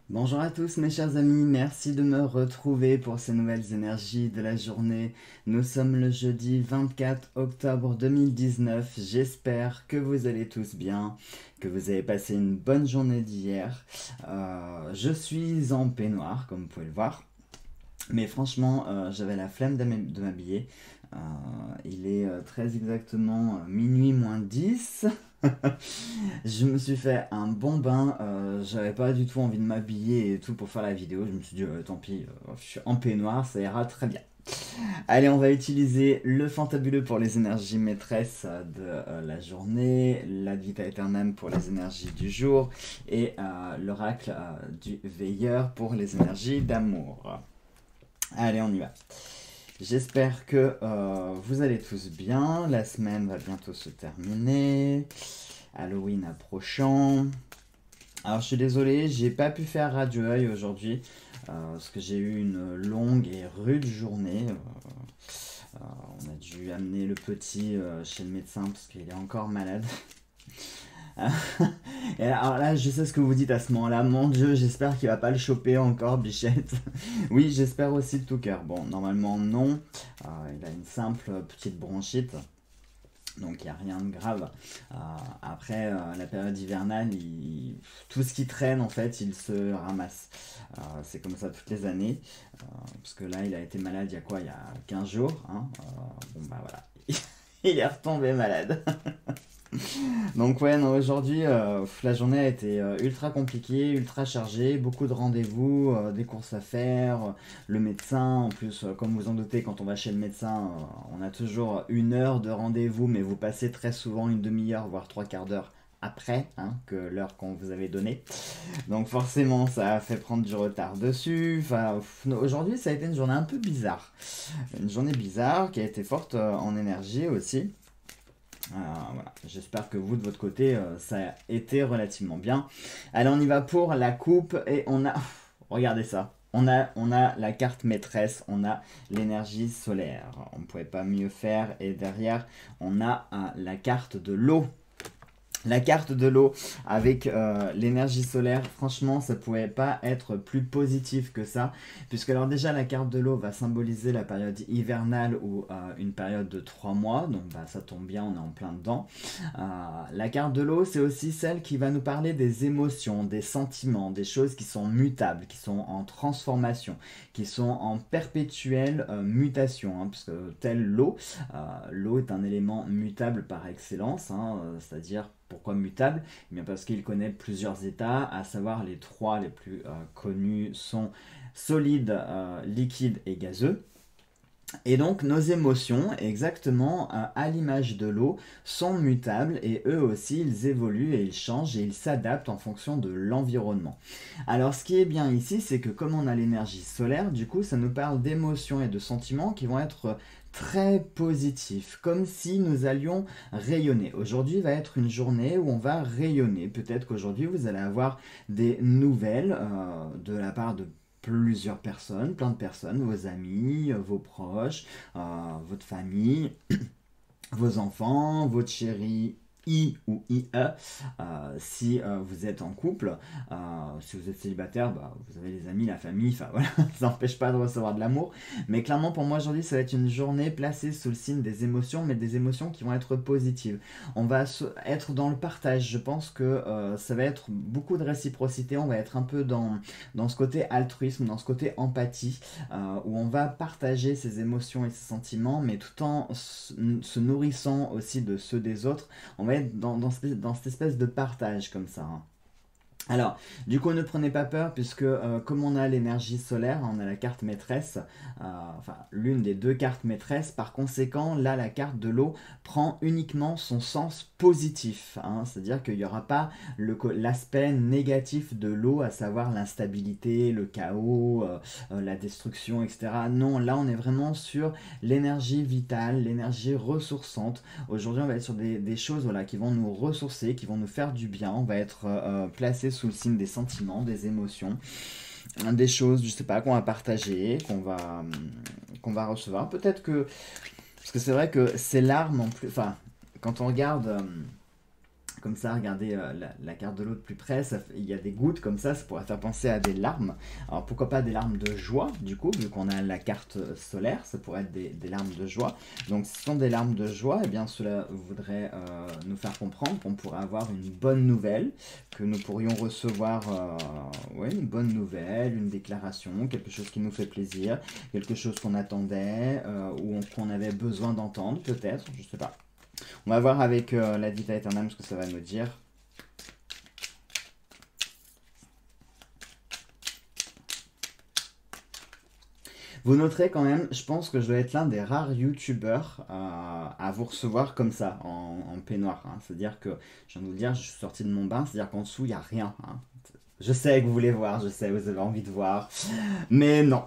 Bonjour à tous mes chers amis, merci de me retrouver pour ces nouvelles énergies de la journée. Nous sommes le jeudi 24 octobre 2019, j'espère que vous allez tous bien, que vous avez passé une bonne journée d'hier. Je suis en peignoir comme vous pouvez le voir, mais franchement j'avais la flemme de m'habiller. Euh, il est très exactement minuit moins 10. Je me suis fait un bon bain, j'avais pas du tout envie de m'habiller et tout pour faire la vidéo. Je me suis dit, tant pis, je suis en peignoir, ça ira très bien. Allez, on va utiliser le fantabuleux pour les énergies maîtresses de la journée, l'ad vita aeternam pour les énergies du jour et l'oracle du veilleur pour les énergies d'amour. Allez, on y va. J'espère que vous allez tous bien. La semaine va bientôt se terminer. Halloween approchant. Alors je suis désolé, j'ai pas pu faire Radio Œil aujourd'hui parce que j'ai eu une longue et rude journée. On a dû amener le petit chez le médecin parce qu'il est encore malade. Et alors là, je sais ce que vous dites à ce moment-là. Mon Dieu, j'espère qu'il va pas le choper encore, Bichette. Oui, j'espère aussi de tout cœur. Bon, normalement non. Il a une simple petite bronchite. Donc il n'y a rien de grave. Après la période hivernale, tout ce qui traîne en fait, il se ramasse. C'est comme ça toutes les années. Parce que là, il a été malade il y a quoi? Il y a 15 jours. Hein. Bon bah voilà. Il est retombé malade. Donc ouais, non, aujourd'hui, la journée a été ultra compliquée, ultra chargée, beaucoup de rendez-vous, des courses à faire, le médecin, en plus, comme vous en doutez, quand on va chez le médecin, on a toujours une heure de rendez-vous, mais vous passez très souvent une demi-heure, voire trois quarts d'heure après hein, que l'heure qu'on vous avait donnée. Donc forcément, ça a fait prendre du retard dessus. Enfin, aujourd'hui, ça a été une journée un peu bizarre. Une journée bizarre qui a été forte en énergie aussi. Voilà. J'espère que vous, de votre côté, ça a été relativement bien. Allez, on y va pour la coupe et on a... Regardez ça. On a la carte maîtresse, on a l'énergie solaire. On ne pouvait pas mieux faire. Et derrière, on a la carte de l'eau. La carte de l'eau avec l'énergie solaire, franchement, ça pouvait pas être plus positif que ça. Puisque alors déjà, la carte de l'eau va symboliser la période hivernale ou une période de 3 mois. Donc bah, ça tombe bien, on est en plein dedans. La carte de l'eau, c'est aussi celle qui va nous parler des émotions, des sentiments, des choses qui sont mutables, qui sont en transformation, qui sont en perpétuelle mutation. Hein, puisque telle l'eau, l'eau est un élément mutable par excellence, hein, c'est-à-dire pourquoi mutable? Eh bien parce qu'il connaît plusieurs états, à savoir les trois les plus connus sont solide, liquide et gazeux. Et donc nos émotions, exactement à l'image de l'eau, sont mutables et eux aussi ils évoluent et ils changent et ils s'adaptent en fonction de l'environnement. Alors ce qui est bien ici, c'est que comme on a l'énergie solaire, du coup ça nous parle d'émotions et de sentiments qui vont être très positifs, comme si nous allions rayonner. Aujourd'hui va être une journée où on va rayonner. Peut-être qu'aujourd'hui vous allez avoir des nouvelles de la part de plusieurs personnes, plein de personnes, vos amis, vos proches, votre famille, vos enfants, votre chérie I ou IE, si vous êtes en couple, si vous êtes célibataire, bah, vous avez les amis, la famille, enfin voilà, ça n'empêche pas de recevoir de l'amour. Mais clairement pour moi aujourd'hui ça va être une journée placée sous le signe des émotions, mais des émotions qui vont être positives. On va être dans le partage, je pense que ça va être beaucoup de réciprocité, on va être un peu dans ce côté altruisme, dans ce côté empathie, où on va partager ses émotions et ses sentiments, mais tout en se nourrissant aussi de ceux des autres. On va être dans cette espèce de partage comme ça. Hein. Alors, du coup, ne prenez pas peur, puisque comme on a l'énergie solaire, on a la carte maîtresse, enfin l'une des deux cartes maîtresses, par conséquent, là, la carte de l'eau prend uniquement son sens positif, hein, c'est-à-dire qu'il n'y aura pas l'aspect négatif de l'eau, à savoir l'instabilité, le chaos, la destruction, etc. Non, là, on est vraiment sur l'énergie vitale, l'énergie ressourçante. Aujourd'hui, on va être sur des choses voilà, qui vont nous ressourcer, qui vont nous faire du bien, on va être placé sous le signe des sentiments, des émotions, des choses, je sais pas, qu'on va partager, qu'on va recevoir. Peut-être que, parce que c'est vrai que ces larmes en plus, enfin, quand on regarde Comme ça, regardez la carte de l'eau de plus près, il y a des gouttes comme ça pourrait faire penser à des larmes. Alors pourquoi pas des larmes de joie, du coup, vu qu'on a la carte solaire, ça pourrait être des larmes de joie. Donc si ce sont des larmes de joie, eh bien cela voudrait nous faire comprendre qu'on pourrait avoir une bonne nouvelle, que nous pourrions recevoir ouais, une bonne nouvelle, une déclaration, quelque chose qui nous fait plaisir, quelque chose qu'on attendait ou qu'on avait besoin d'entendre peut-être, je sais pas. On va voir avec la Diva Eternam ce que ça va nous dire. Vous noterez quand même, je pense que je dois être l'un des rares youtubeurs à vous recevoir comme ça, en peignoir. Hein. C'est-à-dire que, je viens de vous le dire, je suis sorti de mon bain, c'est-à-dire qu'en dessous, il n'y a rien. Hein. Je sais que vous voulez voir, je sais, vous avez envie de voir, mais non.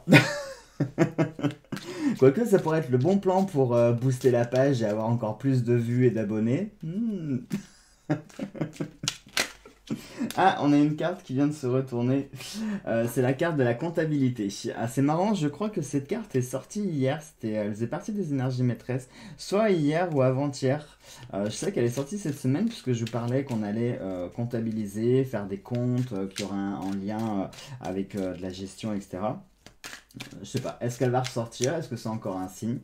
Quoique ça pourrait être le bon plan pour booster la page et avoir encore plus de vues et d'abonnés. Ah, on a une carte qui vient de se retourner. C'est la carte de la comptabilité. Ah, c'est marrant, je crois que cette carte est sortie hier. Elle faisait partie des énergies maîtresses. Soit hier ou avant-hier. Je sais qu'elle est sortie cette semaine puisque je vous parlais qu'on allait comptabiliser, faire des comptes, qu'il y aura en lien avec de la gestion, etc. Je sais pas, est-ce qu'elle va ressortir? Est-ce que c'est encore un signe?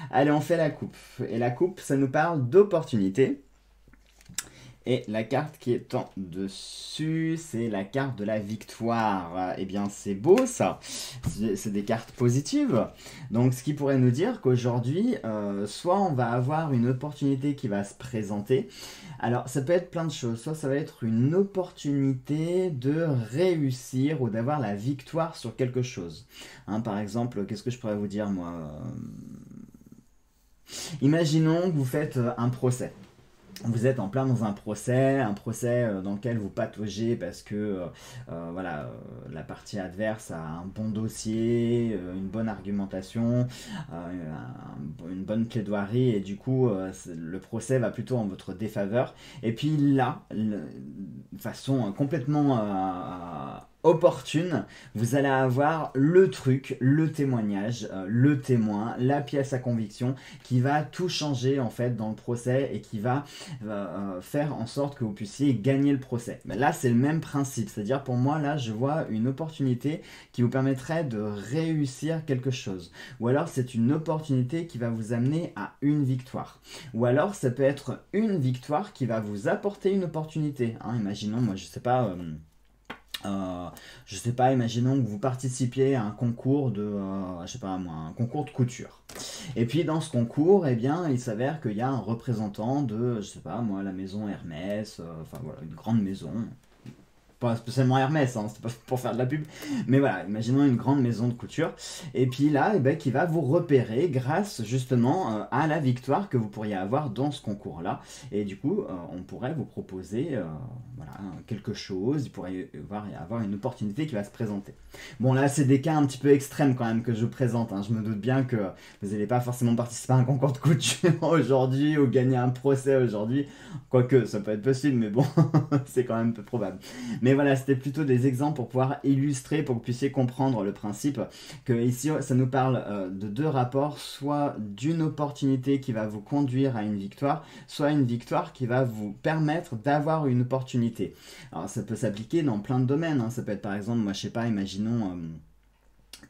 Allez, on fait la coupe. Et la coupe, ça nous parle d'opportunité. Et la carte qui est en dessus, c'est la carte de la victoire. Eh bien, c'est beau ça. C'est des cartes positives. Donc, ce qui pourrait nous dire qu'aujourd'hui, soit on va avoir une opportunité qui va se présenter. Alors, ça peut être plein de choses. Soit ça va être une opportunité de réussir ou d'avoir la victoire sur quelque chose. Hein, par exemple, qu'est-ce que je pourrais vous dire, moi Imaginons que vous faites un procès. Vous êtes en plein dans un procès dans lequel vous pataugez parce que voilà, la partie adverse a un bon dossier, une bonne argumentation, une bonne plaidoirie et du coup le procès va plutôt en votre défaveur. Et puis là, de façon complètement opportune, vous allez avoir le truc, le témoignage, le témoin, la pièce à conviction qui va tout changer en fait dans le procès et qui va faire en sorte que vous puissiez gagner le procès. Mais là c'est le même principe, c'est-à-dire pour moi là je vois une opportunité qui vous permettrait de réussir quelque chose. Ou alors c'est une opportunité qui va vous amener à une victoire. Ou alors ça peut être une victoire qui va vous apporter une opportunité. Hein, imaginons, moi je sais pas... imaginons que vous participiez à un concours de, je sais pas moi, un concours de couture. Et puis dans ce concours, eh bien, il s'avère qu'il y a un représentant de, je sais pas moi, la maison Hermès, enfin voilà, une grande maison. Pas spécialement Hermès, hein, c'est pas pour faire de la pub, mais voilà, imaginons une grande maison de couture, et puis là, eh ben, qui va vous repérer grâce justement à la victoire que vous pourriez avoir dans ce concours-là, et du coup, on pourrait vous proposer voilà, quelque chose, il pourrait y avoir une opportunité qui va se présenter. Bon là, c'est des cas un petit peu extrêmes quand même que je vous présente, hein. Je me doute bien que vous n'allez pas forcément participer à un concours de couture aujourd'hui, ou gagner un procès aujourd'hui, quoique ça peut être possible, mais bon, c'est quand même peu probable. Mais voilà, c'était plutôt des exemples pour pouvoir illustrer, pour que vous puissiez comprendre le principe, que ici, ça nous parle de deux rapports, soit d'une opportunité qui va vous conduire à une victoire, soit une victoire qui va vous permettre d'avoir une opportunité. Alors, ça peut s'appliquer dans plein de domaines, hein. Ça peut être par exemple, moi je sais pas, imaginons...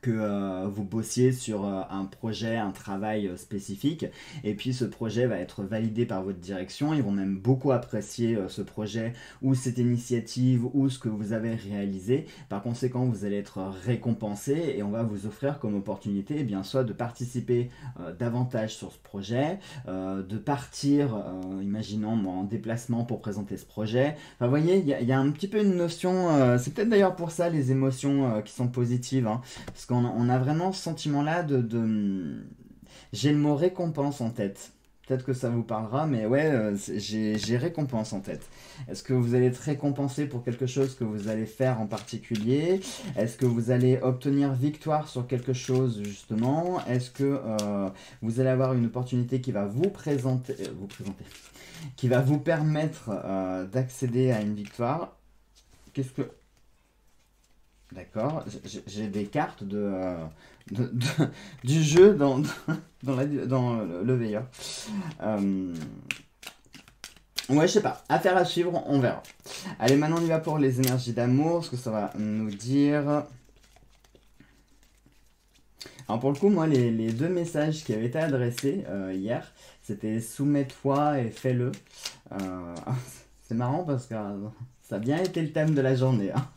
que vous bossiez sur un projet, un travail spécifique, et puis ce projet va être validé par votre direction, ils vont même beaucoup apprécier ce projet, ou cette initiative, ou ce que vous avez réalisé. Par conséquent, vous allez être récompensé, et on va vous offrir comme opportunité, eh bien, soit de participer davantage sur ce projet, de partir, imaginons, en déplacement pour présenter ce projet. Enfin, vous voyez, il y a un petit peu une notion, c'est peut-être d'ailleurs pour ça les émotions qui sont positives, hein, parce qu'on a vraiment ce sentiment-là j'ai le mot récompense en tête. Peut-être que ça vous parlera, mais ouais, j'ai récompense en tête. Est-ce que vous allez être récompensé pour quelque chose que vous allez faire en particulier? Est-ce que vous allez obtenir victoire sur quelque chose, justement? Est-ce que vous allez avoir une opportunité qui va vous présenter, qui va vous permettre d'accéder à une victoire? Qu'est-ce que... D'accord, j'ai des cartes du jeu dans le veilleur. Ouais, je sais pas. Affaire à suivre, on verra. Allez, maintenant on y va pour les énergies d'amour, ce que ça va nous dire. Alors pour le coup, moi, les deux messages qui avaient été adressés hier, c'était soumets-toi et fais-le. Euh, c'est marrant parce que ça a bien été le thème de la journée, hein.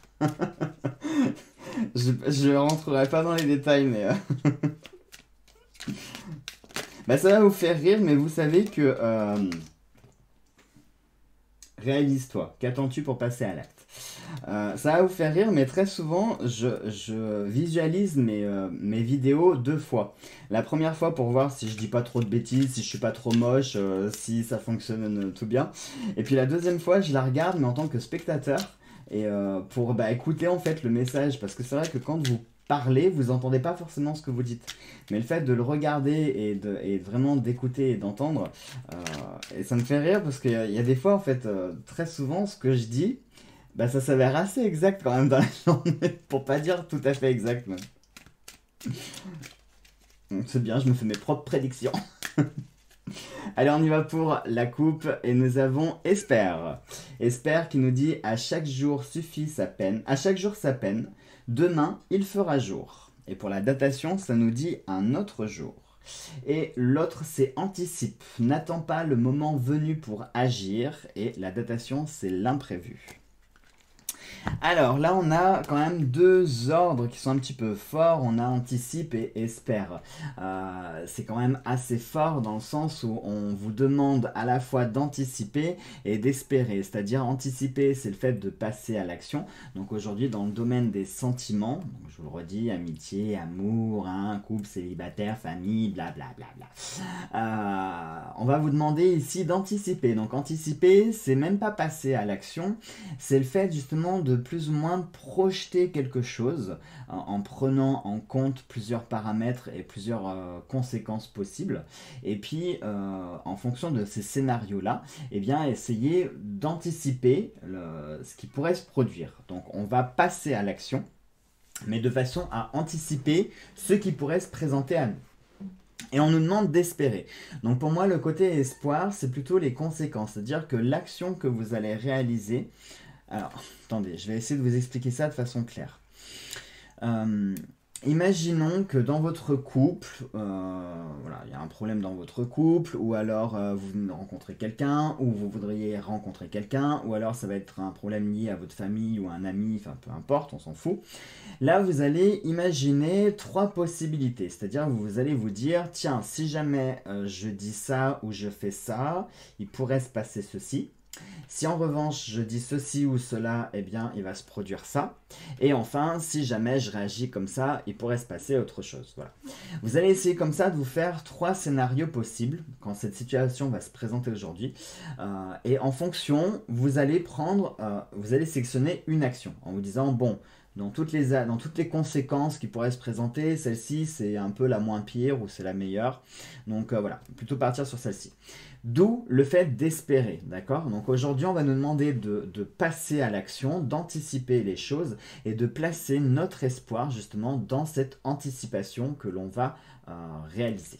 Je rentrerai pas dans les détails, mais bah, ça va vous faire rire, mais vous savez que réalise-toi. Qu'attends-tu pour passer à l'acte? Ça va vous faire rire, mais très souvent, je visualise mes vidéos deux fois. La première fois pour voir si je dis pas trop de bêtises, si je suis pas trop moche, si ça fonctionne tout bien. Et puis la deuxième fois, je la regarde, mais en tant que spectateur, et pour écouter en fait le message. Parce que c'est vrai que quand vous parlez, vous entendez pas forcément ce que vous dites. Mais le fait de le regarder et vraiment d'écouter et d'entendre, et ça me fait rire parce qu'il y a des fois, en fait, très souvent, ce que je dis, bah ça s'avère assez exact quand même dans la journée, pour pas dire tout à fait exact même. Donc c'est bien, je me fais mes propres prédictions. Allez, on y va pour la coupe et nous avons Esper. Esper qui nous dit à chaque jour suffit sa peine, à chaque jour sa peine, demain il fera jour. Et pour la datation, ça nous dit un autre jour. Et l'autre, c'est anticipe, n'attends pas le moment venu pour agir. Et la datation, c'est l'imprévu. Alors là, on a quand même deux ordres qui sont un petit peu forts. On a anticipe et espère. C'est quand même assez fort dans le sens où on vous demande à la fois d'anticiper et d'espérer. C'est-à-dire anticiper, c'est le fait de passer à l'action. Donc aujourd'hui, dans le domaine des sentiments, donc je vous le redis, amitié, amour, couple, célibataire, famille, blablabla. On va vous demander ici d'anticiper. Donc anticiper, c'est même pas passer à l'action, c'est le fait justement de plus ou moins projeter quelque chose en prenant en compte plusieurs paramètres et plusieurs conséquences possibles. Et puis, en fonction de ces scénarios-là, eh bien, essayer d'anticiper ce qui pourrait se produire. Donc, on va passer à l'action, mais de façon à anticiper ce qui pourrait se présenter à nous. Et on nous demande d'espérer. Donc pour moi, le côté espoir, c'est plutôt les conséquences. C'est-à-dire que l'action que vous allez réaliser... Alors, attendez, je vais essayer de vous expliquer ça de façon claire. Imaginons que dans votre couple, voilà, il y a un problème dans votre couple, ou alors vous rencontrez quelqu'un, ou vous voudriez rencontrer quelqu'un, ou alors ça va être un problème lié à votre famille ou à un ami, enfin peu importe, on s'en fout. Là, vous allez imaginer trois possibilités, c'est-à-dire vous allez vous dire, tiens, si jamais je dis ça ou je fais ça, il pourrait se passer ceci. Si en revanche je dis ceci ou cela, eh bien il va se produire ça. Et enfin, si jamais je réagis comme ça, il pourrait se passer autre chose. Voilà. Vous allez essayer comme ça de vous faire trois scénarios possibles quand cette situation va se présenter aujourd'hui. Et en fonction, vous allez sélectionner une action en vous disant, bon, dans toutes les conséquences qui pourraient se présenter, celle-ci c'est un peu la moins pire ou c'est la meilleure. Donc voilà, plutôt partir sur celle-ci. D'où le fait d'espérer, d'accord? Donc aujourd'hui, on va nous demander de passer à l'action, d'anticiper les choses et de placer notre espoir justement dans cette anticipation que l'on va réaliser.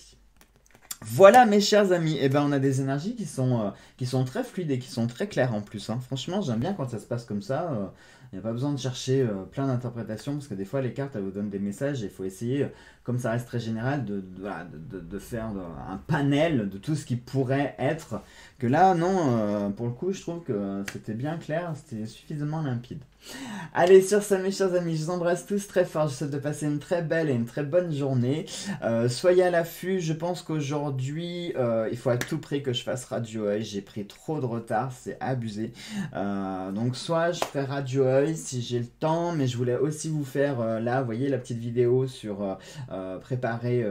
Voilà mes chers amis, et ben on a des énergies qui sont très fluides et qui sont très claires en plus, hein. Franchement, j'aime bien quand ça se passe comme ça. Il n'y a pas besoin de chercher plein d'interprétations parce que des fois les cartes elles vous donnent des messages et il faut essayer, comme ça reste très général, de faire un panel de tout ce qui pourrait être. Que là, non, pour le coup, je trouve que c'était bien clair, c'était suffisamment limpide. Allez, sur ça mes chers amis, je vous embrasse tous très fort, je vous souhaite de passer une très belle et une très bonne journée. Soyez à l'affût, je pense qu'aujourd'hui, il faut à tout prix que je fasse Radio Œil, j'ai pris trop de retard, c'est abusé. Donc soit je ferai Radio Œil si j'ai le temps, mais je voulais aussi vous faire, là, vous voyez la petite vidéo sur préparer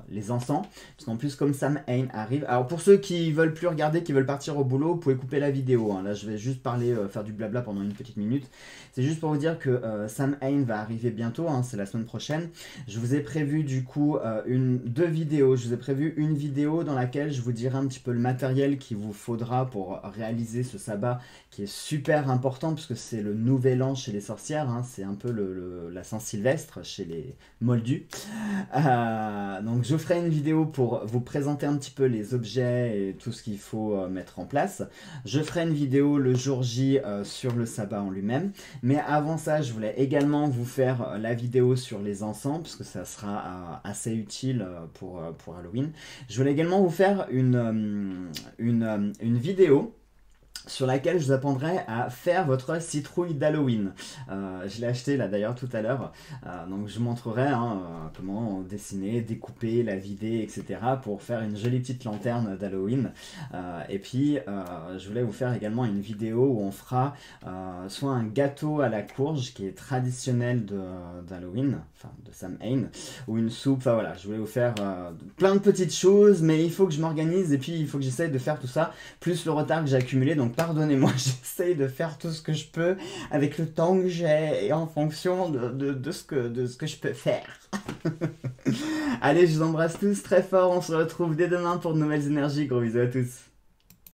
les encens, parce qu'en plus comme Sam Hain arrive, alors pour ceux qui veulent plus regarder, qui veulent partir au boulot, vous pouvez couper la vidéo, hein. Là je vais juste parler, faire du blabla pendant une petite minute. minutes. C'est juste pour vous dire que Samhain va arriver bientôt, hein, c'est la semaine prochaine. Je vous ai prévu du coup deux vidéos. Je vous ai prévu une vidéo dans laquelle je vous dirai un petit peu le matériel qu'il vous faudra pour réaliser ce sabbat qui est super important puisque c'est le nouvel an chez les sorcières, hein, c'est un peu la Saint-Sylvestre chez les Moldus. Donc je ferai une vidéo pour vous présenter un petit peu les objets et tout ce qu'il faut mettre en place. Je ferai une vidéo le jour J sur le sabbat en lui-même. Mais avant ça, je voulais également vous faire la vidéo sur les encens, parce que ça sera assez utile pour Halloween. Je voulais également vous faire une vidéo sur laquelle je vous apprendrai à faire votre citrouille d'Halloween. Je l'ai acheté là d'ailleurs tout à l'heure, donc je vous montrerai comment dessiner, découper, la vider, etc. pour faire une jolie petite lanterne d'Halloween. Et puis je voulais vous faire également une vidéo où on fera soit un gâteau à la courge qui est traditionnel d'Halloween, enfin de Samhain, ou une soupe, enfin voilà, je voulais vous faire plein de petites choses, mais il faut que je m'organise et puis il faut que j'essaye de faire tout ça, plus le retard que j'ai accumulé, donc pardonnez-moi, j'essaye de faire tout ce que je peux avec le temps que j'ai et en fonction de ce que je peux faire. Allez, je vous embrasse tous très fort, on se retrouve dès demain pour de nouvelles énergies, gros bisous à tous.